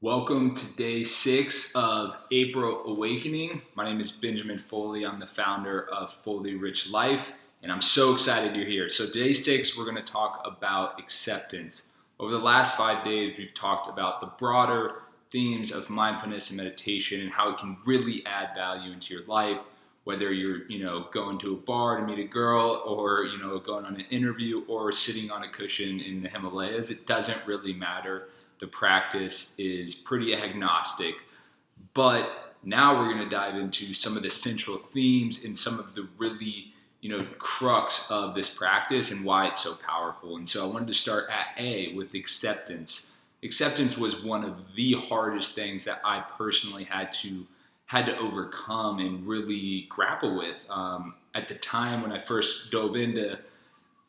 Welcome to day 6 of April Awakening. My name is Benjamin Foley. I'm the founder of Foley Rich Life, and I'm so excited you're here. So day 6, we're going to talk about acceptance. Over the last 5 days, we've talked about the broader themes of mindfulness and meditation and how it can really add value into your life, whether you're, going to a bar to meet a girl or, going on an interview or sitting on a cushion in the Himalayas. It doesn't really matter. The practice is pretty agnostic, but now we're going to dive into some of the central themes and some of the really, crux of this practice and why it's so powerful. And so I wanted to start at A with acceptance. Acceptance was one of the hardest things that I personally had to overcome and really grapple with. At the time when I first dove into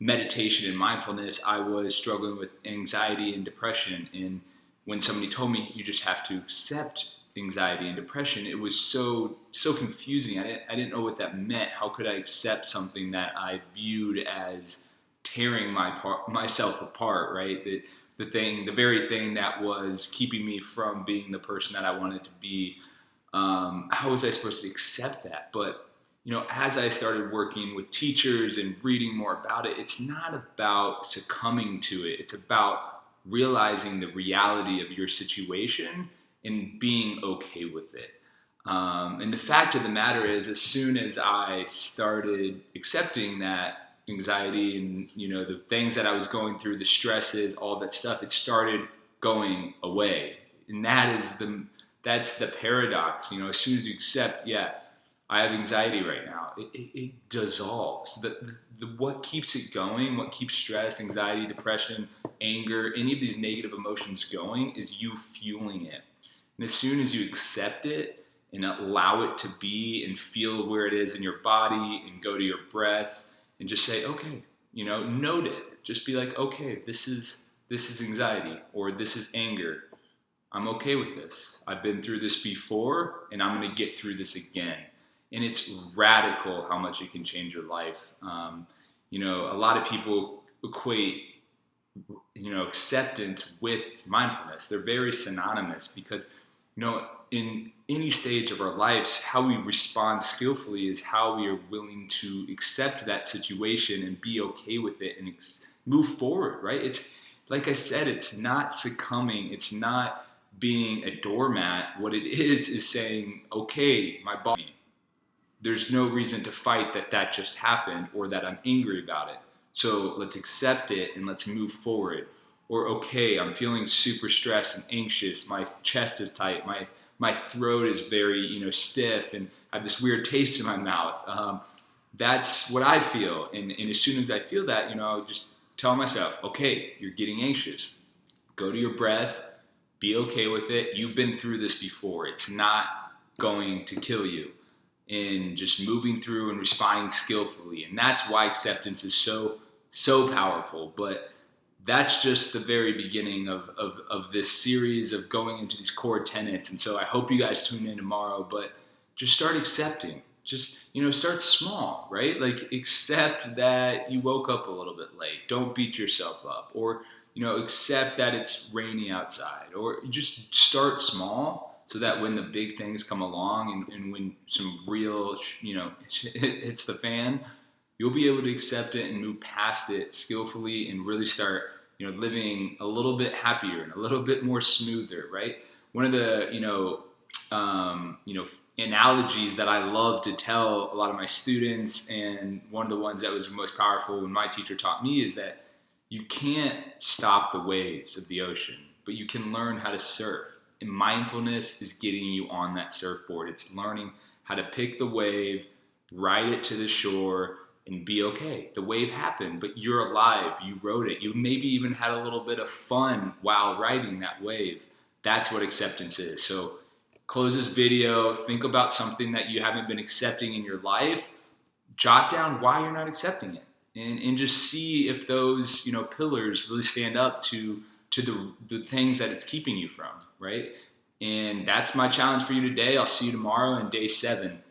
meditation and mindfulness, I was struggling with anxiety and depression. And when somebody told me you just have to accept anxiety and depression, it was so confusing. I didn't know what that meant. How could I accept something that I viewed as tearing myself apart, right? The very thing that was keeping me from being the person that I wanted to be. How was I supposed to accept that? But as I started working with teachers and reading more about it, it's not about succumbing to it. It's about realizing the reality of your situation and being okay with it. And the fact of the matter is, as soon as I started accepting that anxiety and, the things that I was going through, the stresses, all that stuff, it started going away. And that's the paradox. As soon as you accept, I have anxiety right now, it dissolves. What keeps it going, what keeps stress, anxiety, depression, anger, any of these negative emotions going is you fueling it. And as soon as you accept it and allow it to be and feel where it is in your body and go to your breath and just say, okay, note it. Just be like, okay, this is anxiety or this is anger. I'm okay with this. I've been through this before and I'm going to get through this again. And it's radical how much it can change your life. A lot of people equate, acceptance with mindfulness. They're very synonymous because, in any stage of our lives, how we respond skillfully is how we are willing to accept that situation and be okay with it and move forward, right? It's, like I said, it's not succumbing. It's not being a doormat. What it is saying, okay, my body, there's no reason to fight that just happened or that I'm angry about it. So let's accept it and let's move forward. Or, okay, I'm feeling super stressed and anxious. My chest is tight. My throat is very, stiff and I have this weird taste in my mouth. That's what I feel. And as soon as I feel that, I'll just tell myself, okay, you're getting anxious. Go to your breath. Be okay with it. You've been through this before. It's not going to kill you. And just moving through and responding skillfully. And that's why acceptance is so powerful. But that's just the very beginning of this series of going into these core tenets. And so I hope you guys tune in tomorrow, but just start accepting. Just, start small, right? Like, accept that you woke up a little bit late. Don't beat yourself up. Or, accept that it's rainy outside. Or just start small, so that when the big things come along and when some real, hits the fan, you'll be able to accept it and move past it skillfully and really start, living a little bit happier and a little bit more smoother, right? One of the, analogies that I love to tell a lot of my students, and one of the ones that was most powerful when my teacher taught me, is that you can't stop the waves of the ocean, but you can learn how to surf. And mindfulness is getting you on that surfboard. It's learning how to pick the wave, ride it to the shore, and be okay. The wave happened, but you're alive. You rode it. You maybe even had a little bit of fun while riding that wave. That's what acceptance is. So close this video. Think about something that you haven't been accepting in your life. Jot down why you're not accepting it. And just see if those, pillars really stand up to the things that it's keeping you from, right? And that's my challenge for you today. I'll see you tomorrow in day 7.